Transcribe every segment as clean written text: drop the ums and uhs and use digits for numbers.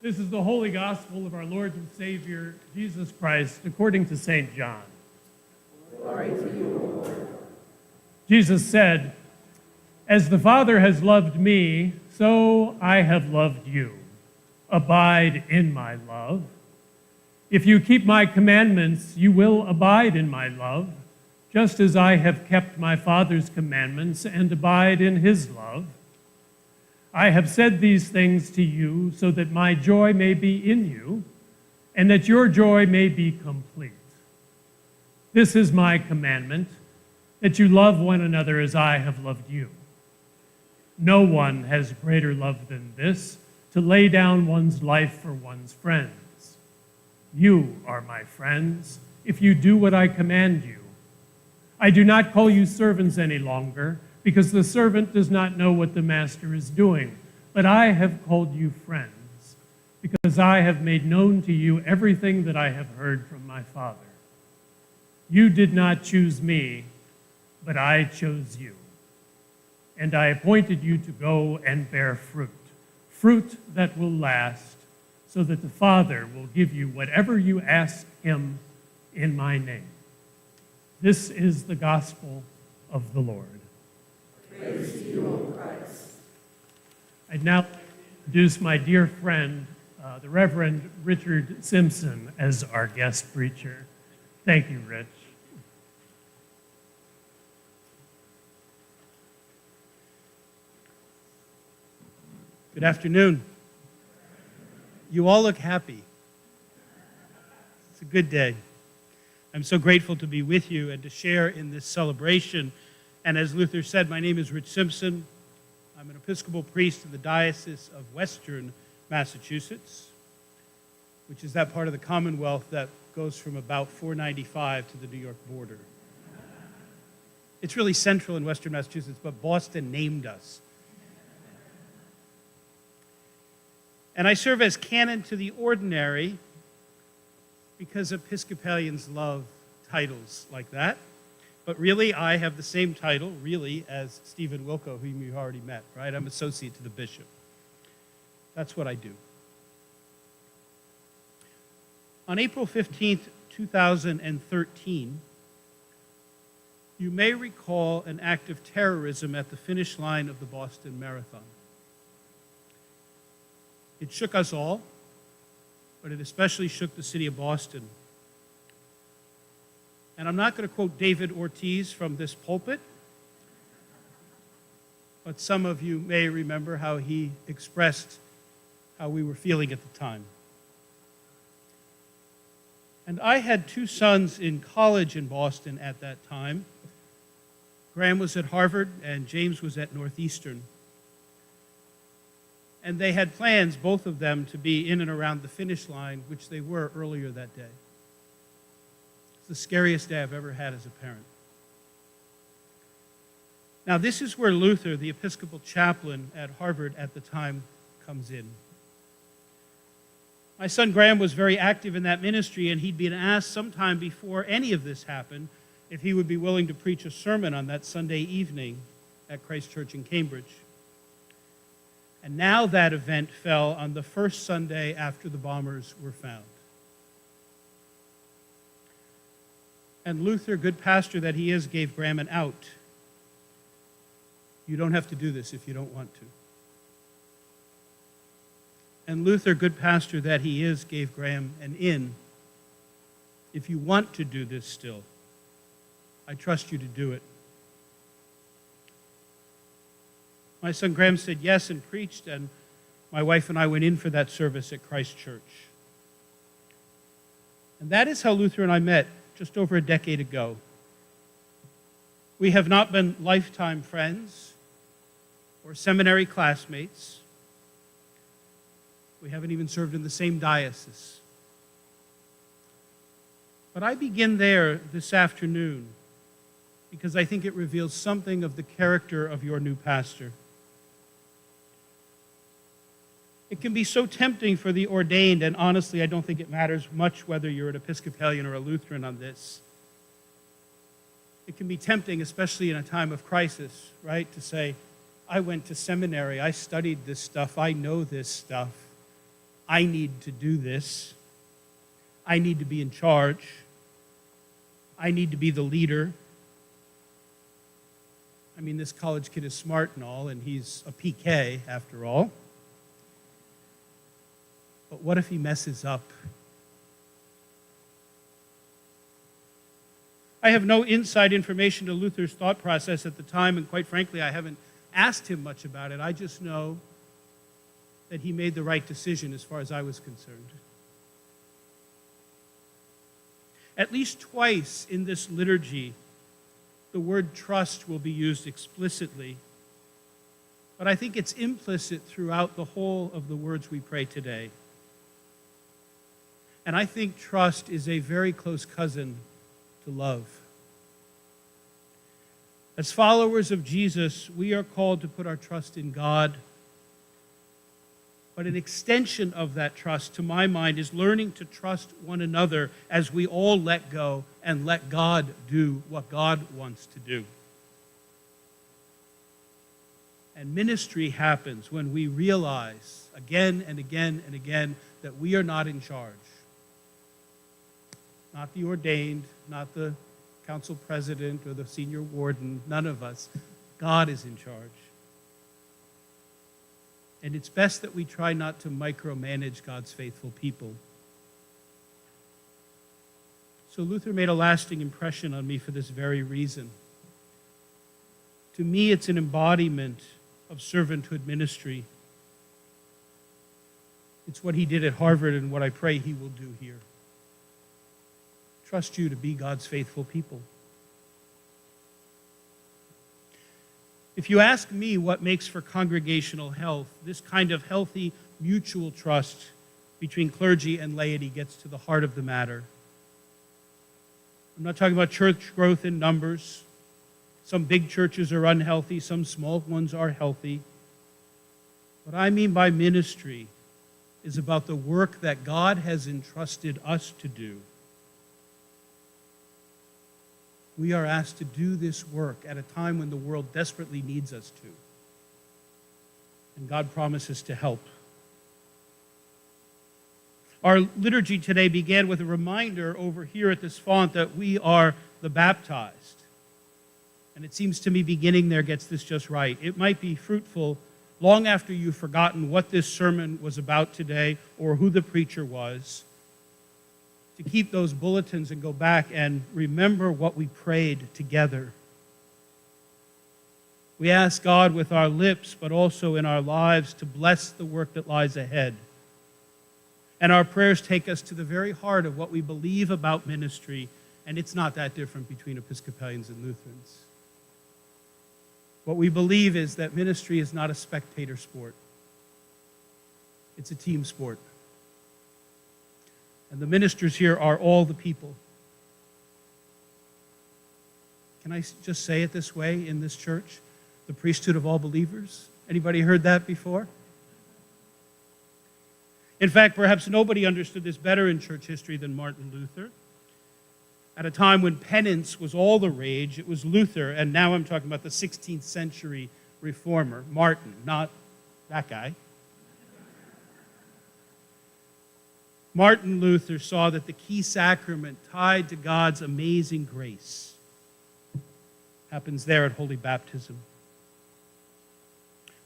This is the Holy Gospel of our Lord and Savior, Jesus Christ, according to St. John. Glory to you, Lord. Jesus said, "As the Father has loved me, so I have loved you. Abide in my love. If you keep my commandments, you will abide in my love, just as I have kept my Father's commandments and abide in his love. I have said these things to you so that my joy may be in you and that your joy may be complete. This is my commandment, that you love one another as I have loved you. No one has greater love than this, to lay down one's life for one's friends. You are my friends if you do what I command you. I do not call you servants any longer, because the servant does not know what the master is doing. But I have called you friends, because I have made known to you everything that I have heard from my Father. You did not choose me, but I chose you. And I appointed you to go and bear fruit, fruit that will last, so that the Father will give you whatever you ask him in my name." This is the gospel of the Lord. Praise to you, O Christ. I'd now like to introduce my dear friend, the Reverend Richard Simpson, as our guest preacher. Thank you, Rich. Good afternoon. You all look happy. It's a good day. I'm so grateful to be with you and to share in this celebration. And as Luther said, my name is Rich Simpson. I'm an Episcopal priest in the Diocese of Western Massachusetts, which is that part of the Commonwealth that goes from about 495 to the New York border. It's really central in Western Massachusetts, but Boston named us. And I serve as canon to the ordinary because Episcopalians love titles like that. But really, I have the same title, really, as Stephen Wilco, whom you already met, right? I'm associate to the bishop. That's what I do. On April 15th, 2013, you may recall an act of terrorism at the finish line of the Boston Marathon. It shook us all, but it especially shook the city of Boston. And I'm not going to quote David Ortiz from this pulpit, but some of you may remember how he expressed how we were feeling at the time. And I had two sons in college in Boston at that time. Graham was at Harvard and James was at Northeastern. And they had plans, both of them, to be in and around the finish line, which they were earlier that day. It's the scariest day I've ever had as a parent. Now, this is where Luther, the Episcopal chaplain at Harvard at the time, comes in. My son Graham was very active in that ministry, and he'd been asked sometime before any of this happened if he would be willing to preach a sermon on that Sunday evening at Christ Church in Cambridge. And now that event fell on the first Sunday after the bombers were found. And Luther, good pastor that he is, gave Graham an out. You don't have to do this if you don't want to. And Luther, good pastor that he is, gave Graham an in. If you want to do this still, I trust you to do it. My son Graham said yes and preached, and my wife and I went in for that service at Christ Church. And that is how Luther and I met just over a decade ago. We have not been lifetime friends or seminary classmates. We haven't even served in the same diocese. But I begin there this afternoon because I think it reveals something of the character of your new pastor. It can be so tempting for the ordained, and honestly, I don't think it matters much whether you're an Episcopalian or a Lutheran on this. It can be tempting, especially in a time of crisis, right, to say, I went to seminary, I studied this stuff, I know this stuff. I need to do this. I need to be in charge. I need to be the leader. I mean, this college kid is smart and all, and he's a PK after all. But what if he messes up? I have no inside information to Luther's thought process at the time, and quite frankly, I haven't asked him much about it. I just know that he made the right decision as far as I was concerned. At least twice in this liturgy, the word trust will be used explicitly, but I think it's implicit throughout the whole of the words we pray today. And I think trust is a very close cousin to love. As followers of Jesus, we are called to put our trust in God. But an extension of that trust, to my mind, is learning to trust one another as we all let go and let God do what God wants to do. And ministry happens when we realize again and again and again that we are not in charge. Not the ordained, not the council president or the senior warden, none of us. God is in charge. And it's best that we try not to micromanage God's faithful people. So Luther made a lasting impression on me for this very reason. To me, it's an embodiment of servanthood ministry. It's what he did at Harvard and what I pray he will do here. Trust you to be God's faithful people. If you ask me what makes for congregational health, this kind of healthy mutual trust between clergy and laity gets to the heart of the matter. I'm not talking about church growth in numbers. Some big churches are unhealthy, some small ones are healthy. What I mean by ministry is about the work that God has entrusted us to do. We are asked to do this work at a time when the world desperately needs us to. And God promises to help. Our liturgy today began with a reminder over here at this font that we are the baptized. And it seems to me beginning there gets this just right. It might be fruitful long after you've forgotten what this sermon was about today or who the preacher was, to keep those bulletins and go back and remember what we prayed together. We ask God with our lips, but also in our lives, to bless the work that lies ahead. And our prayers take us to the very heart of what we believe about ministry, and it's not that different between Episcopalians and Lutherans. What we believe is that ministry is not a spectator sport. It's a team sport. And the ministers here are all the people. Can I just say it this way in this church? The priesthood of all believers. Anybody heard that before? In fact, perhaps nobody understood this better in church history than Martin Luther. At a time when penance was all the rage, it was Luther, and now I'm talking about the 16th century reformer, Martin, not that guy. Martin Luther saw that the key sacrament tied to God's amazing grace happens there at Holy Baptism.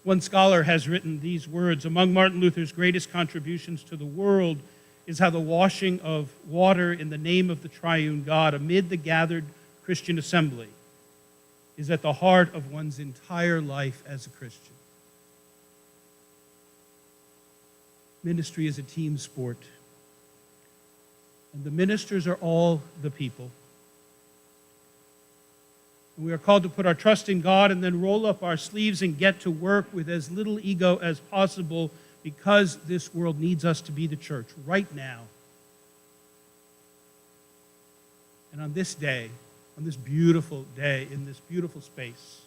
One scholar has written these words: among Martin Luther's greatest contributions to the world is how the washing of water in the name of the triune God amid the gathered Christian assembly is at the heart of one's entire life as a Christian. Ministry is a team sport. And the ministers are all the people. We are called to put our trust in God and then roll up our sleeves and get to work with as little ego as possible, because this world needs us to be the church right now. And on this day, on this beautiful day, in this beautiful space,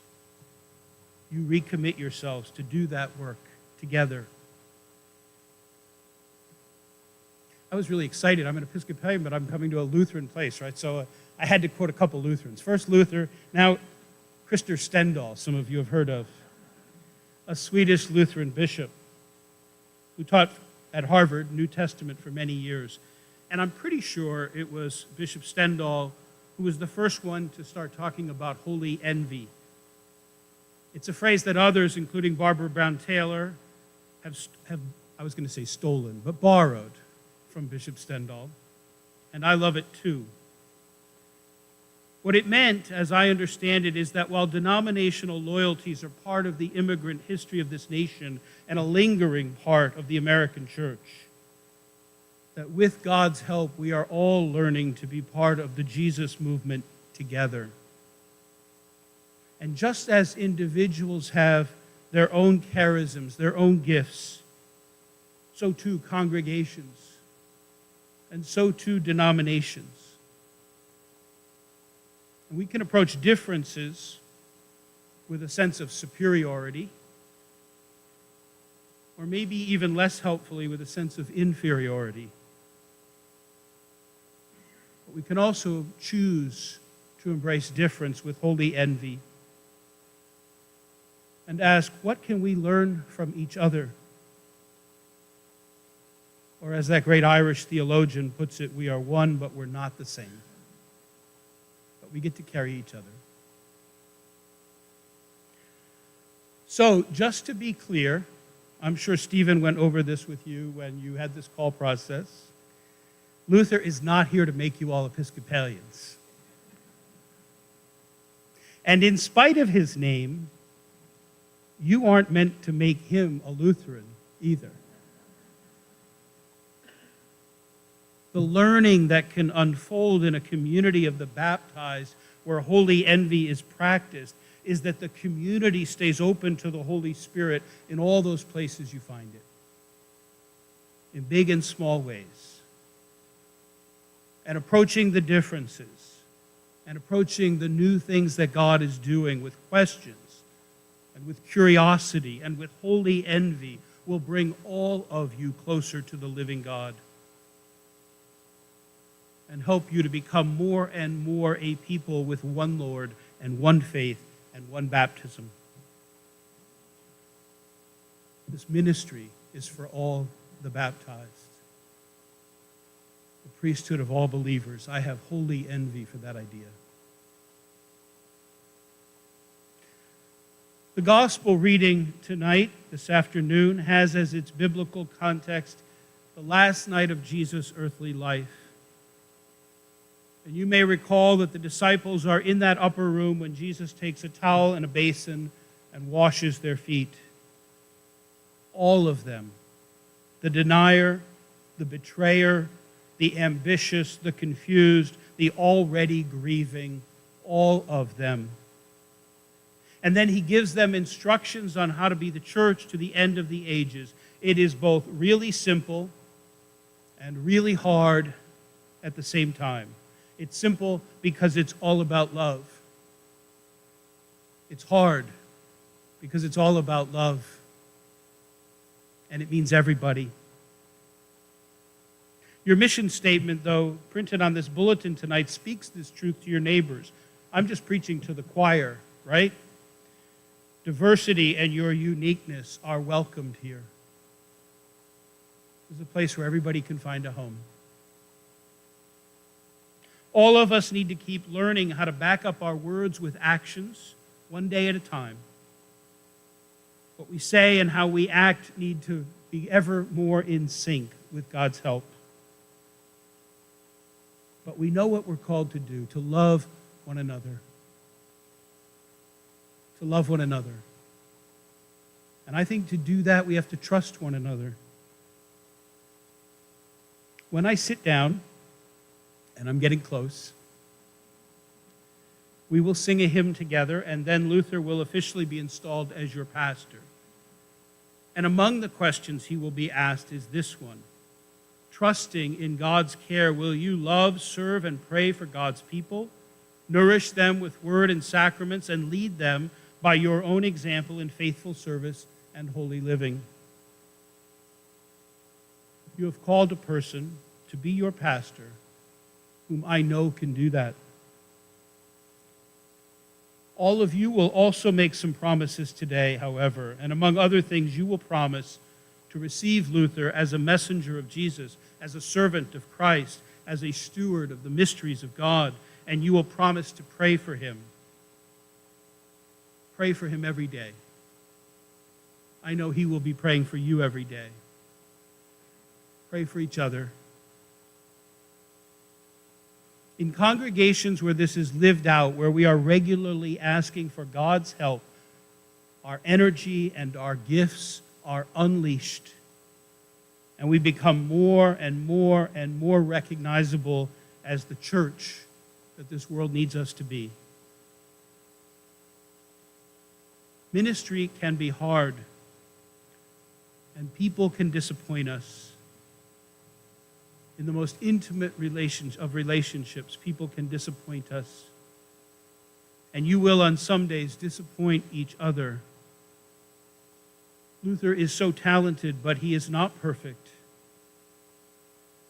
you recommit yourselves to do that work together. I was really excited. I'm an Episcopalian, but I'm coming to a Lutheran place, right? So I had to quote a couple Lutherans. First Luther, now Christer Stendahl, some of you have heard of, a Swedish Lutheran bishop who taught at Harvard, New Testament, for many years. And I'm pretty sure it was Bishop Stendhal who was the first one to start talking about holy envy. It's a phrase that others, including Barbara Brown Taylor, have I was going to say stolen, but borrowed from Bishop Stendhal. And I love it too. What it meant, as I understand it, is that while denominational loyalties are part of the immigrant history of this nation and a lingering part of the American church, that with God's help, we are all learning to be part of the Jesus movement together. And just as individuals have their own charisms, their own gifts, so too congregations, and so too denominations. And we can approach differences with a sense of superiority, or maybe even less helpfully with a sense of inferiority. But we can also choose to embrace difference with holy envy and ask, what can we learn from each other? Or as that great Irish theologian puts it, we are one, but we're not the same. But we get to carry each other. So, just to be clear, I'm sure Stephen went over this with you when you had this call process. Luther is not here to make you all Episcopalians. And in spite of his name, you aren't meant to make him a Lutheran either. The learning that can unfold in a community of the baptized where holy envy is practiced is that the community stays open to the Holy Spirit in all those places you find it, in big and small ways. And approaching the differences, and approaching the new things that God is doing with questions, and with curiosity, and with holy envy will bring all of you closer to the living God and help you to become more and more a people with one Lord and one faith and one baptism. This ministry is for all the baptized, the priesthood of all believers. I have holy envy for that idea. The gospel reading tonight, this afternoon, has as its biblical context the last night of Jesus' earthly life. And you may recall that the disciples are in that upper room when Jesus takes a towel and a basin and washes their feet. All of them, the denier, the betrayer, the ambitious, the confused, the already grieving, all of them. And then he gives them instructions on how to be the church to the end of the ages. It is both really simple and really hard at the same time. It's simple because it's all about love. It's hard because it's all about love. And it means everybody. Your mission statement, though, printed on this bulletin tonight, speaks this truth to your neighbors. I'm just preaching to the choir, right? Diversity and your uniqueness are welcomed here. This is a place where everybody can find a home. All of us need to keep learning how to back up our words with actions, one day at a time. What we say and how we act need to be ever more in sync with God's help. But we know what we're called to do, to love one another. To love one another. And I think to do that, we have to trust one another. When I sit down, and I'm getting close, we will sing a hymn together, and then Luther will officially be installed as your pastor. And among the questions he will be asked is this one: trusting in God's care, will you love, serve, and pray for God's people, nourish them with word and sacraments, and lead them by your own example in faithful service and holy living? You have called a person to be your pastor whom I know can do that. All of you will also make some promises today, however, and among other things, you will promise to receive Luther as a messenger of Jesus, as a servant of Christ, as a steward of the mysteries of God, and you will promise to pray for him. Pray for him every day. I know he will be praying for you every day. Pray for each other. In congregations where this is lived out, where we are regularly asking for God's help, our energy and our gifts are unleashed, and we become more and more and more recognizable as the church that this world needs us to be. Ministry can be hard, and people can disappoint us. In the most intimate of relationships, people can disappoint us. And you will on some days disappoint each other. Luther is so talented, but he is not perfect.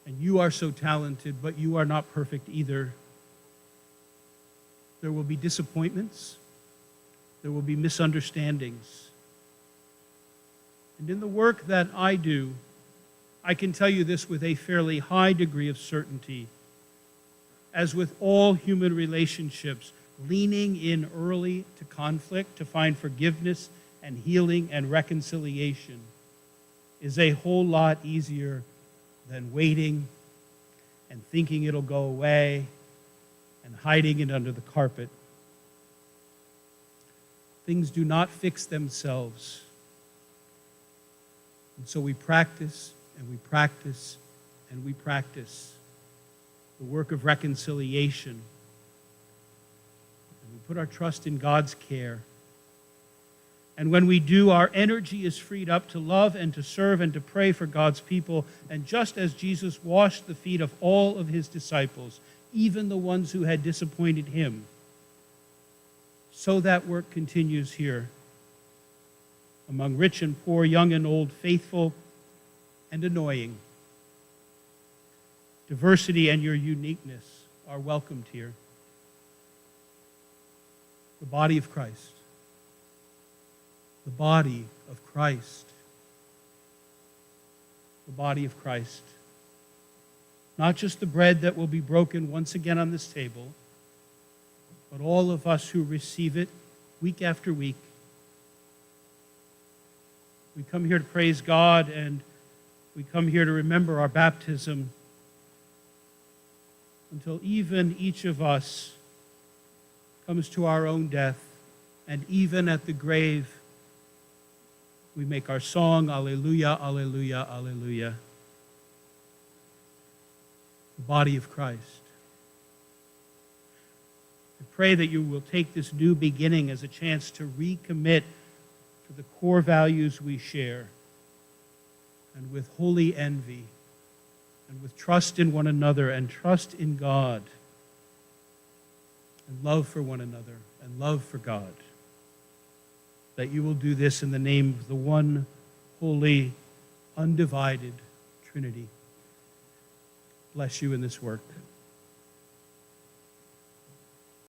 And you are so talented, but you are not perfect either. There will be disappointments. There will be misunderstandings. And in the work that I do, I can tell you this with a fairly high degree of certainty. As with all human relationships, leaning in early to conflict to find forgiveness and healing and reconciliation is a whole lot easier than waiting and thinking it'll go away and hiding it under the carpet. Things do not fix themselves. And so we practice and we practice and we practice the work of reconciliation. And we put our trust in God's care. And when we do, our energy is freed up to love and to serve and to pray for God's people. And just as Jesus washed the feet of all of his disciples, even the ones who had disappointed him, so that work continues here among rich and poor, young and old, faithful and annoying. Diversity and your uniqueness are welcomed here. The body of Christ. The body of Christ. The body of Christ. Not just the bread that will be broken once again on this table, but all of us who receive it week after week. We come here to praise God, and we come here to remember our baptism until even each of us comes to our own death, and even at the grave, we make our song, Alleluia, Alleluia, Alleluia. The body of Christ. I pray that you will take this new beginning as a chance to recommit to the core values we share, and with holy envy, and with trust in one another, and trust in God, and love for one another, and love for God. That you will do this in the name of the one holy, undivided Trinity. Bless you in this work.